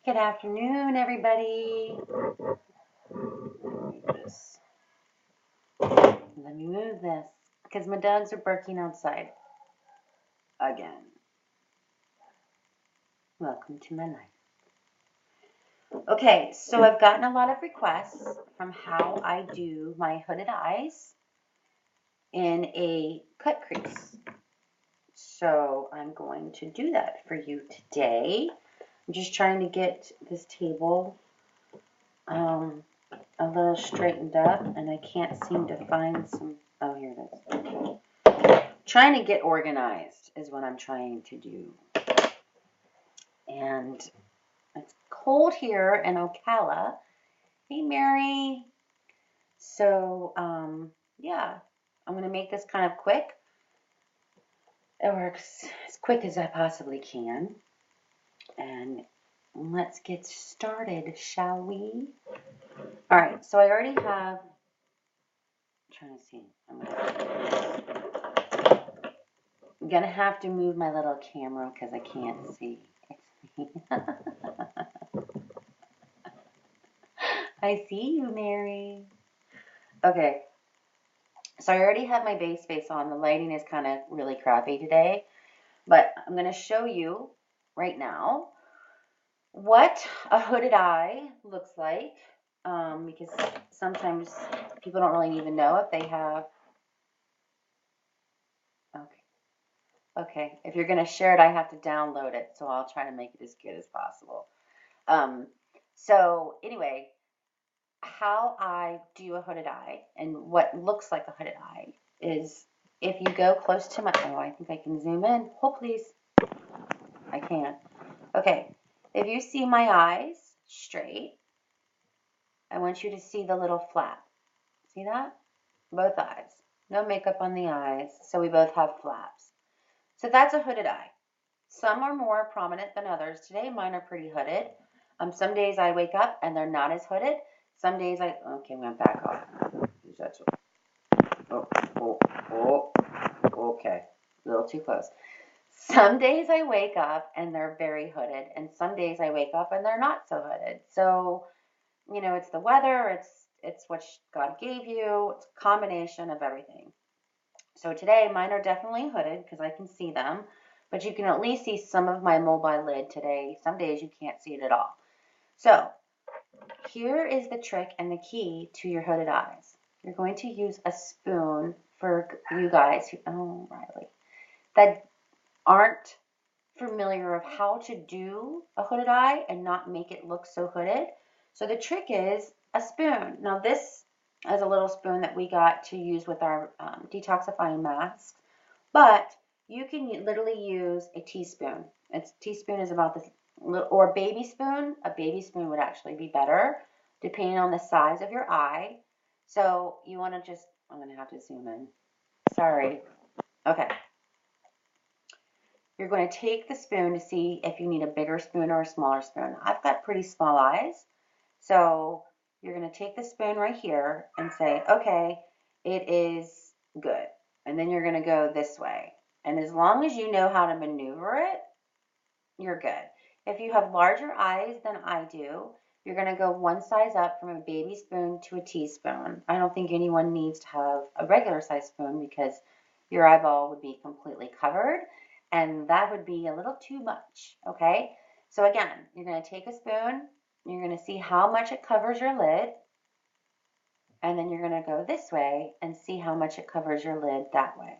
Good afternoon, everybody. Let me move this because my dogs are barking outside again. Welcome to my life. Okay, so I've gotten a lot of requests from how I do my hooded eyes in a cut crease. So I'm going to do that for you today. I'm just trying to get this table a little straightened up, and I can't seem to find some. Oh, here it is. Okay. Trying to get organized is what I'm trying to do. And it's cold here in Ocala. Hey, Mary. So, yeah, I'm going to make this kind of quick. It works as quick as I possibly can. And let's get started, shall we? All right, so I already have, I'm trying to see, I'm gonna have to move my little camera because I can't see. I see you, Mary. Okay, so I already have my base face on. The lighting is kind of really crappy today, but I'm gonna show you right now what a hooded eye looks like, because sometimes people don't really even know if they have. Okay, if you're going to share it, I have to download it, so I'll try to make it as good as possible. Um, so anyway, how I do a hooded eye and what looks like a hooded eye is if you go close to my, oh, I think I can zoom in. Hold please. I can't. Okay, if you see my eyes straight, I want you to see the little flap. See that? Both eyes. No makeup on the eyes, so we both have flaps. So that's a hooded eye. Some are more prominent than others. Today, mine are pretty hooded. Some days I wake up and they're not as hooded. Some days okay, I'm going to back off. Okay. A little too close. Some days I wake up and they're very hooded, and some days I wake up and they're not so hooded. So, it's the weather, it's what God gave you, it's a combination of everything. So today, mine are definitely hooded because I can see them, but you can at least see some of my mobile lid today. Some days you can't see it at all. So here is the trick and the key to your hooded eyes. You're going to use a spoon for you guys who, oh, Riley, that aren't familiar of how to do a hooded eye and not make it look so hooded. So the trick is a spoon. Now this is a little spoon that we got to use with our detoxifying masks, but you can literally use a teaspoon. A teaspoon is about this, or a baby spoon. A baby spoon would actually be better, depending on the size of your eye. So you want to just, I'm going to have to zoom in. Sorry. Okay. You're going to take the spoon to see if you need a bigger spoon or a smaller spoon. I've got pretty small eyes, so you're going to take the spoon right here and say, okay, it is good. And then you're going to go this way. And as long as you know how to maneuver it, you're good. If you have larger eyes than I do, you're going to go one size up from a baby spoon to a teaspoon. I don't think anyone needs to have a regular size spoon because your eyeball would be completely covered, and that would be a little too much, okay? So again, you're going to take a spoon, you're going to see how much it covers your lid, and then you're going to go this way and see how much it covers your lid that way.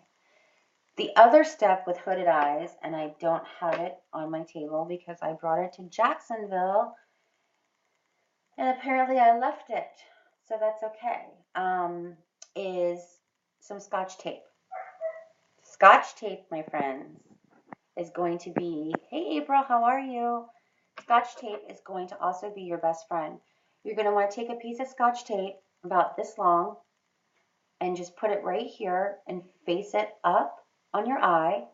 The other step with hooded eyes, and I don't have it on my table because I brought it to Jacksonville, and apparently I left it, so that's okay, is some Scotch tape. Scotch tape, my friends, is going to be, hey April, how are you? Scotch tape is going to also be your best friend. You're going to want to take a piece of Scotch tape about this long and just put it right here and face it up on your eye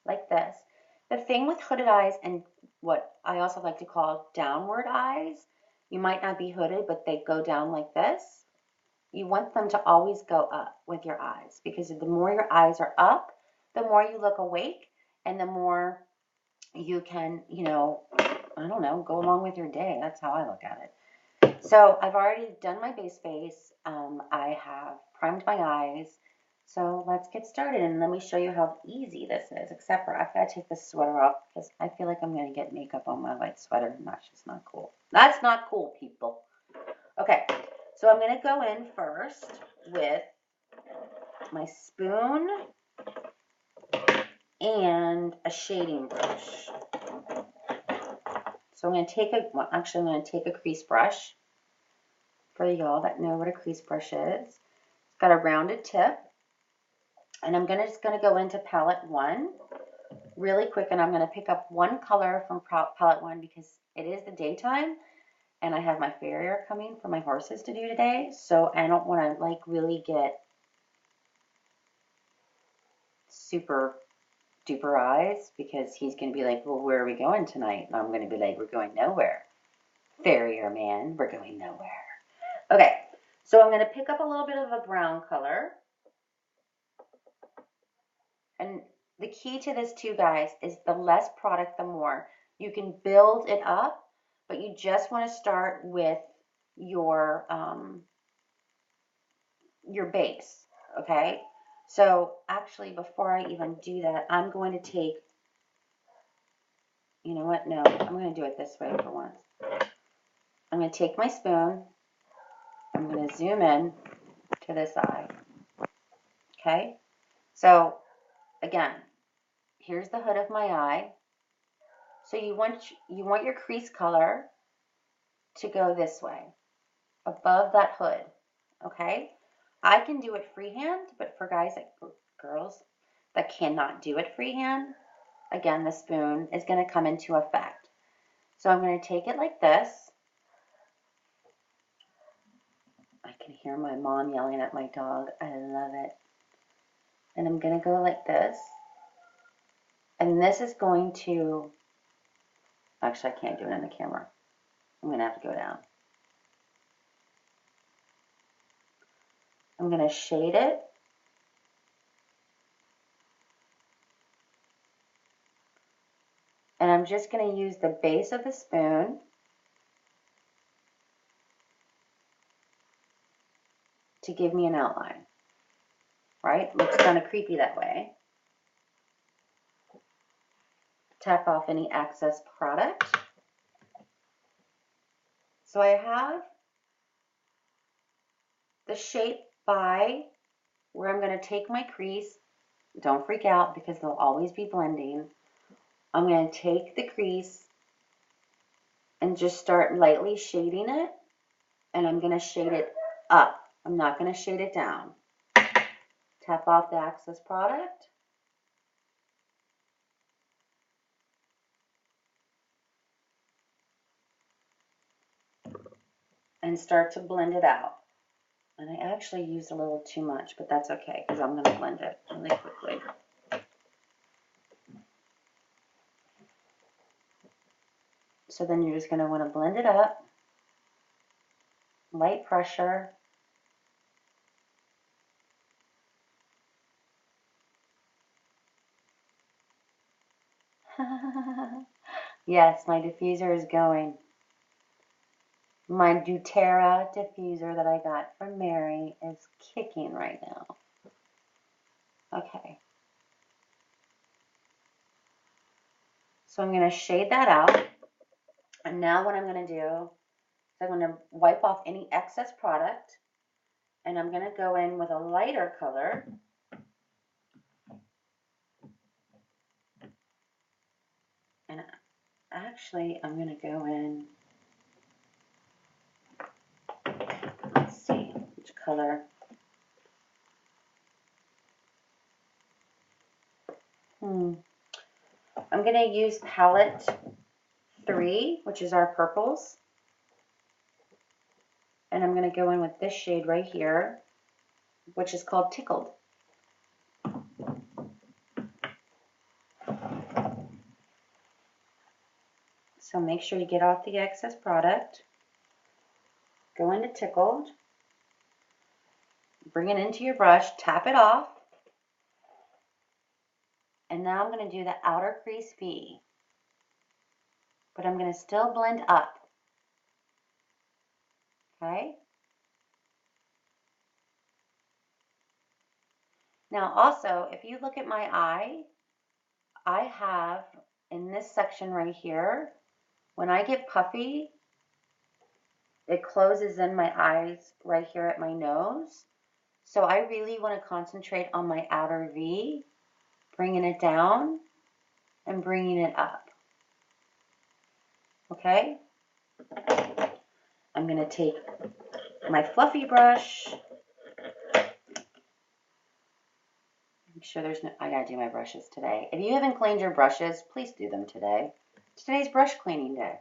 like this. The thing with hooded eyes and what I also like to call downward eyes, you might not be hooded, but they go down like this. You want them to always go up with your eyes because the more your eyes are up, the more you look awake and the more you can, I don't know, go along with your day. That's how I look at it. So I've already done my base face. I have primed my eyes. So let's get started and let me show you how easy this is, except for I've got to take this sweater off because I feel like I'm going to get makeup on my white sweater and that's just not cool. That's not cool, people. Okay, so I'm going to go in first with my spoon and a shading brush. So I'm going to take I'm going to take a crease brush for y'all that know what a crease brush is. It's got a rounded tip. And I'm just going to go into palette 1 really quick, and I'm going to pick up one color from palette 1 because it is the daytime and I have my farrier coming for my horses to do today, so I don't want to like really get super duper eyes because he's going to be like, well, where are we going tonight? And I'm going to be like, we're going nowhere. Farrier man, we're going nowhere. Okay, so I'm going to pick up a little bit of a brown color. And the key to this too, guys, is the less product, the more. You can build it up, but you just want to start with your base, okay? So actually, before I even do that, I'm going to take, you know what? No, I'm going to do it this way for once. I'm going to take my spoon. I'm going to zoom in to this eye, okay? So again, here's the hood of my eye. So you want your crease color to go this way, above that hood, okay? I can do it freehand, but for girls that cannot do it freehand, again, the spoon is going to come into effect. So I'm going to take it like this. I can hear my mom yelling at my dog. I love it. And I'm going to go like this. And this is going to, actually I can't do it on the camera. I'm going to have to go down. I'm going to shade it. And I'm just going to use the base of the spoon to give me an outline, right? Looks kind of creepy that way. Tap off any excess product. So I have the shape by where I'm going to take my crease. Don't freak out because they'll always be blending. I'm going to take the crease and just start lightly shading it, and I'm going to shade it up. I'm not going to shade it down. Tap off the excess product. And start to blend it out. And I actually used a little too much, but that's okay because I'm going to blend it really quickly. So then you're just going to want to blend it up, light pressure. Yes, my diffuser is going. My doTERRA diffuser that I got from Mary is kicking right now. Okay. So I'm going to shade that out. And now what I'm going to do is I'm going to wipe off any excess product. And I'm going to go in with a lighter color. And actually, I'm going to go in. Let's see which color. I'm going to use palette 3, which is our purples. And I'm going to go in with this shade right here, which is called Tickled. So make sure you get off the excess product. Go into Tickled. Bring it into your brush, tap it off. And now I'm going to do the outer crease V. but I'm going to still blend up. Okay? Now also, if you look at my eye, I have in this section right here, when I get puffy, it closes in my eyes right here at my nose. So I really want to concentrate on my outer V, bringing it down and bringing it up. Okay? I'm going to take my fluffy brush. Make sure there's no, I gotta do my brushes today. If you haven't cleaned your brushes, please do them today. Today's brush cleaning day.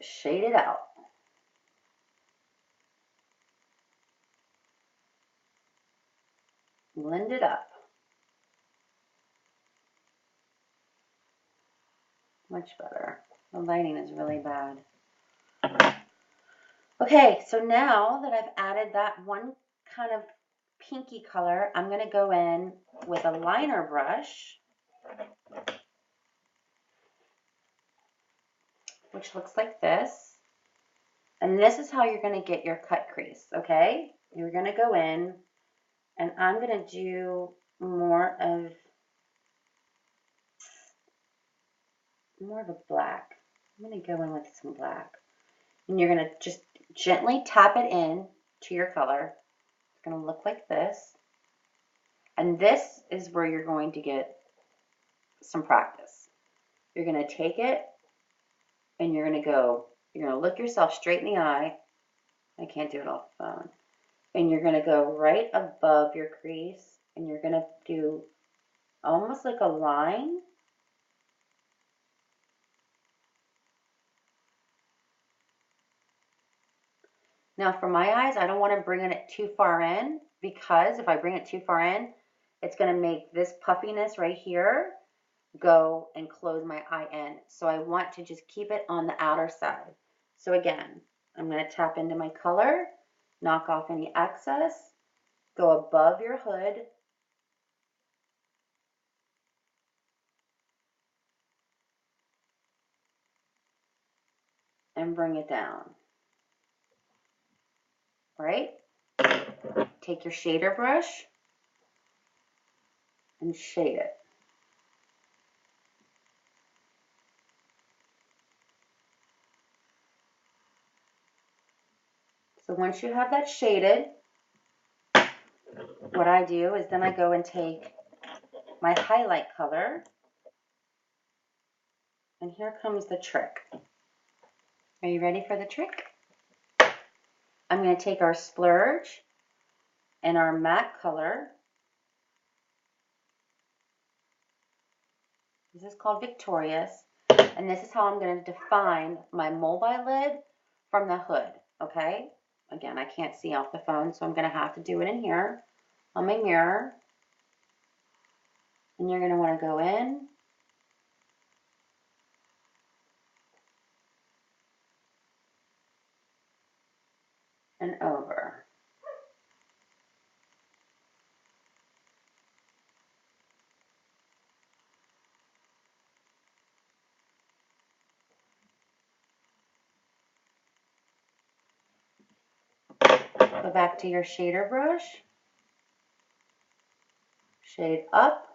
Shade it out. Blend it up. Much better. The lighting is really bad. Okay, so now that I've added that one kind of pinky color, I'm going to go in with a liner brush, which looks like this. And this is how you're going to get your cut crease, okay? You're going to go in, and I'm going to do more of a black. I'm going to go in with some black. And you're going to just gently tap it in to your color. It's going to look like this. And this is where you're going to get some practice. You're going to take it and you're going to look yourself straight in the eye. I can't do it off the phone. And you're going to go right above your crease and you're going to do almost like a line. Now for my eyes, I don't want to bring it too far in because if I bring it too far in, it's going to make this puffiness right here go and close my eye in. So I want to just keep it on the outer side. So again, I'm going to tap into my color, knock off any excess, go above your hood, and bring it down. Right? Take your shader brush and shade it. So once you have that shaded, what I do is then I go and take my highlight color, and here comes the trick. Are you ready for the trick? I'm going to take our splurge and our matte color. This is called Victorious, and this is how I'm going to define my mobile lid from the hood, okay? Again, I can't see off the phone, so I'm going to have to do it in here on my mirror. And you're going to want to go in and over. Go back to your shader brush, shade up,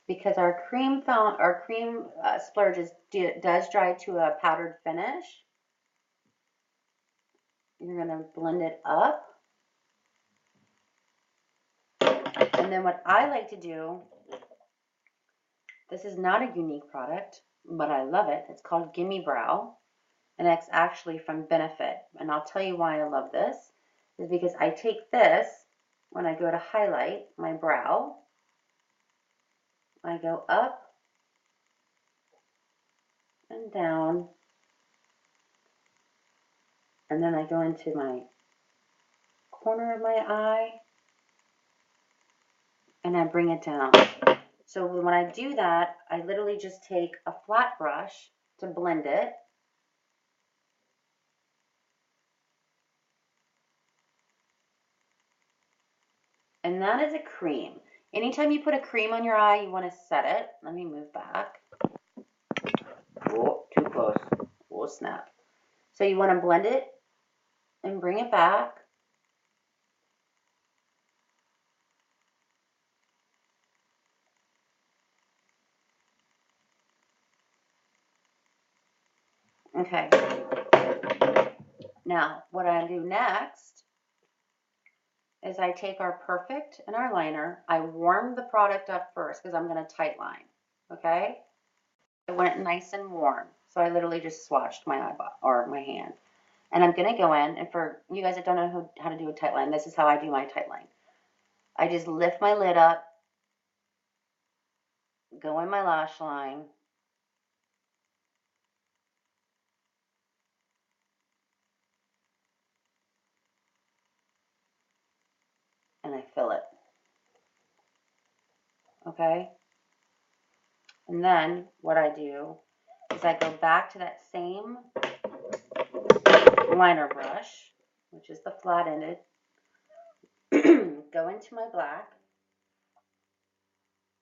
because our cream splurge does dry to a powdered finish. You're going to blend it up. And then what I like to do, this is not a Younique product, but I love it. It's called Gimme Brow, and it's actually from Benefit. And I'll tell you why I love this, is because I take this when I go to highlight my brow. I go up and down, and then I go into my corner of my eye, and I bring it down. So when I do that, I literally just take a flat brush to blend it. And that is a cream. Anytime you put a cream on your eye, you want to set it. Let me move back. Oh, too close. Oh, snap. So you want to blend it and bring it back. Okay. Now, what I do next is I take our Perfect and our liner. I warm the product up first because I'm going to tight line. Okay? I want it nice and warm. So I literally just swatched my eyeball or my hand. And I'm going to go in, and for you guys that don't know how to do a tight line, this is how I do my tight line. I just lift my lid up, go in my lash line, and I fill it. Okay? And then what I do is I go back to that same liner brush, which is the flat-ended, go into my black,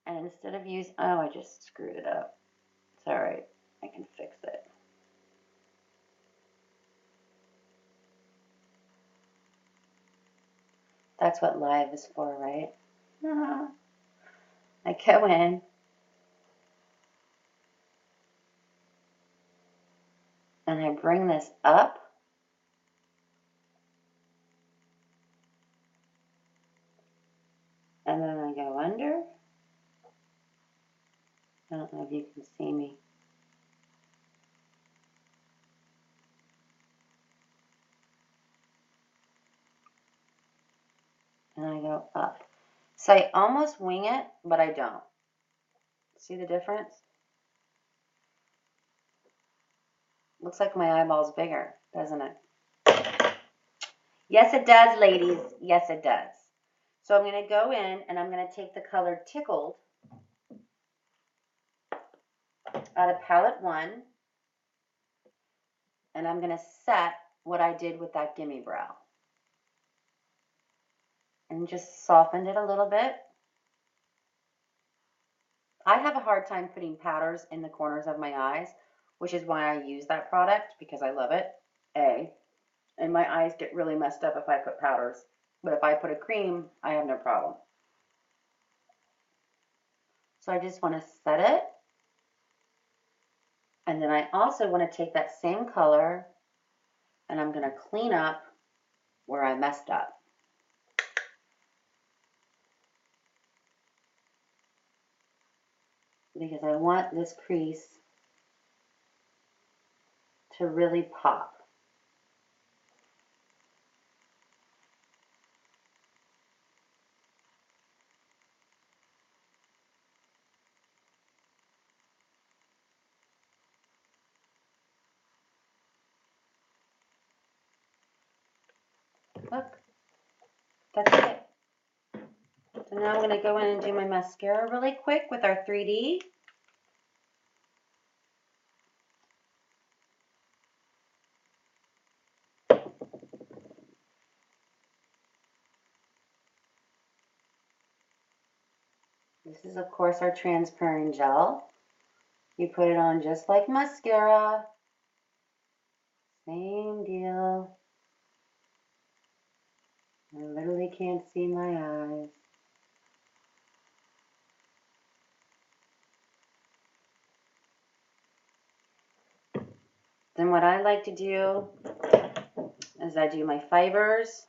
and instead of oh, I just screwed it up. It's all right. I can fix it. That's what live is for, right? I go in, and I bring this up, and then I go under. I don't know if you can see me. And I go up. So I almost wing it, but I don't. See the difference? Looks like my eyeball's bigger, doesn't it? Yes, it does, ladies. Yes, it does. So I'm going to go in, and I'm going to take the color Tickled out of palette 1, and I'm going to set what I did with that Gimme Brow. And just softened it a little bit. I have a hard time putting powders in the corners of my eyes, which is why I use that product, because I love it, A. And my eyes get really messed up if I put powders. But if I put a cream, I have no problem. So I just want to set it. And then I also want to take that same color, and I'm going to clean up where I messed up. Because I want this crease to really pop. Look, that's it. So now I'm going to go in and do my mascara really quick with our 3D. This is, of course, our transparent gel. You put it on just like mascara. Same deal. I literally can't see my eyes. Then what I like to do is I do my fibers.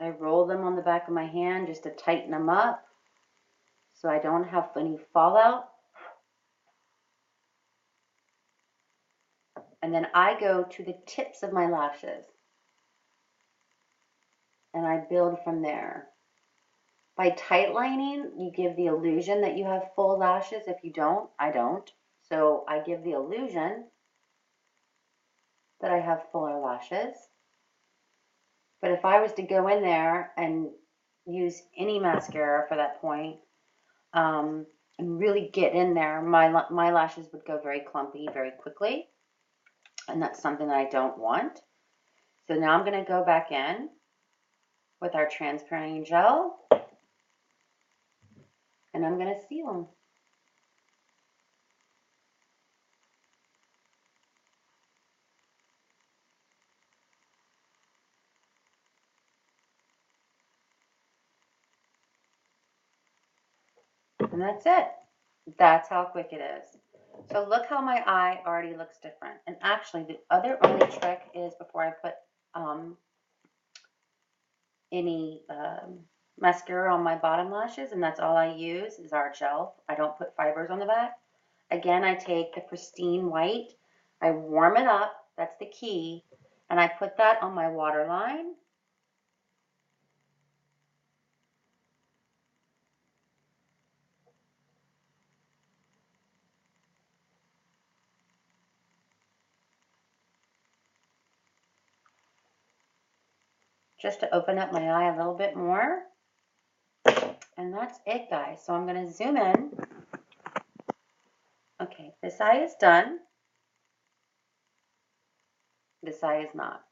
I roll them on the back of my hand just to tighten them up so I don't have any fallout. And then I go to the tips of my lashes and I build from there. By tight lining, you give the illusion that you have full lashes. If you don't, I don't. So I give the illusion that I have fuller lashes. But if I was to go in there and use any mascara for that point, and really get in there, my lashes would go very clumpy very quickly. and that's something that I don't want. So now I'm going to go back in with our transparent gel, and I'm going to seal them. And that's it. That's how quick it is. So look how my eye already looks different. And actually, the other only trick is before I put any mascara on my bottom lashes, and that's all I use is our gel. I don't put fibers on the back. Again, I take the pristine white, I warm it up, that's the key, and I put that on my waterline. Just to open up my eye a little bit more. And that's it, guys. So I'm going to zoom in. Okay, this eye is done. This eye is not.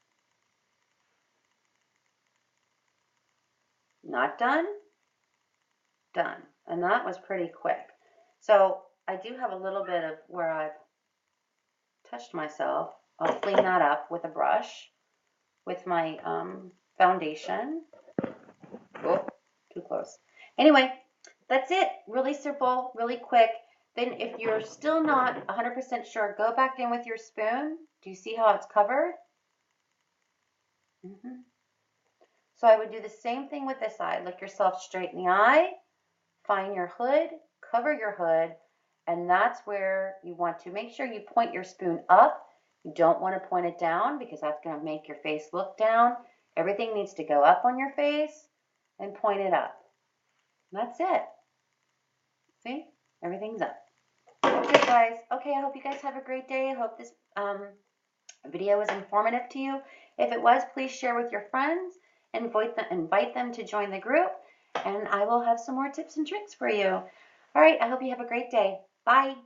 Not done. Done. And that was pretty quick. So I do have a little bit of where I've touched myself. I'll clean that up with a brush with my foundation. Oh, too close. Anyway, that's it. Really simple, really quick. Then if you're still not 100% sure, go back in with your spoon. Do you see how it's covered? So I would do the same thing with this eye. Look yourself straight in the eye, find your hood, cover your hood, and that's where you want to make sure you point your spoon up. You don't want to point it down because that's going to make your face look down. Everything needs to go up on your face and point it up. That's it. See? Everything's up. Okay, guys. Okay, I hope you guys have a great day. I hope this video was informative to you. If it was, please share with your friends. Invite them to join the group. And I will have some more tips and tricks for you. All right, I hope you have a great day. Bye.